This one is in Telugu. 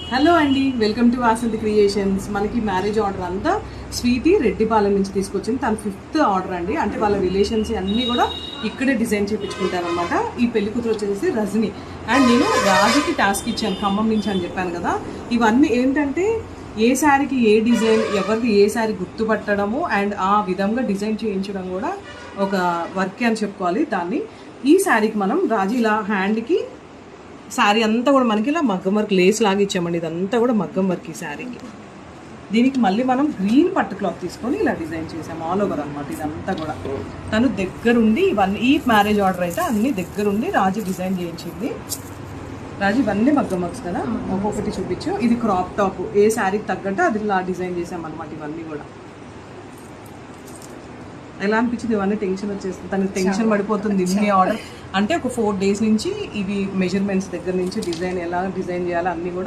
హలో అండి, వెల్కమ్ టు వాసంతి క్రియేషన్స్. మనకి మ్యారేజ్ ఆర్డర్ అంతా స్వీటీ రెడ్డిపాలెం నుంచి తీసుకొచ్చింది. తన 5th ఆర్డర్ అండి. అంటే వాళ్ళ రిలేషన్స్ అన్నీ కూడా ఇక్కడే డిజైన్ చేయించుకుంటారనమాట. ఈ పెళ్లి కూతురు వచ్చేసి రజని. అండ్ నేను రాజుకి టాస్క్ ఇచ్చాను ఖమ్మం నుంచి అని చెప్పాను కదా. ఇవన్నీ ఏంటంటే ఏ శారీకి ఏ డిజైన్, ఎవరిది ఏ శారీ గుర్తుపట్టడము అండ్ ఆ విధంగా డిజైన్ చేయించడం కూడా ఒక వర్క్ అని చెప్పుకోవాలి దాన్ని. ఈ శారీకి మనం రాజు ఇలా హ్యాండ్కి శారీ అంతా కూడా మనకి ఇలా మగ్గం వర్క్ లేస్ లాగా ఇచ్చామండి. ఇదంతా కూడా మగ్గం వర్క్ ఈ శారీకి. దీనికి మళ్ళీ మనం గ్రీన్ పట్టు క్లాత్ తీసుకొని ఇలా డిజైన్ చేసాం ఆల్ ఓవర్ అనమాట. ఇదంతా కూడా తను దగ్గరుండి ఇవన్నీ, ఈ మ్యారేజ్ ఆర్డర్ అయితే అన్ని దగ్గరుండి రాజు డిజైన్ చేయించింది. రాజు ఇవన్నీ మగ్గం వర్క్స్ కదా, ఒక్కొక్కటి చూపించు. ఇది క్రాప్ టాప్, ఏ శారీకి తగ్గట్టు అది ఇలా డిజైన్ చేసాం అనమాట. ఇవన్నీ కూడా ఎలా అనిపించింది? ఇవన్నీ టెన్షన్ వచ్చేస్తుంది, తనకి టెన్షన్ పడిపోతుంది. ఇన్ని ఆర్డర్ అంటే ఒక 4 days నుంచి ఇవి మెజర్మెంట్స్ దగ్గర నుంచి డిజైన్ ఎలా డిజైన్ చేయాలో అన్నీ కూడా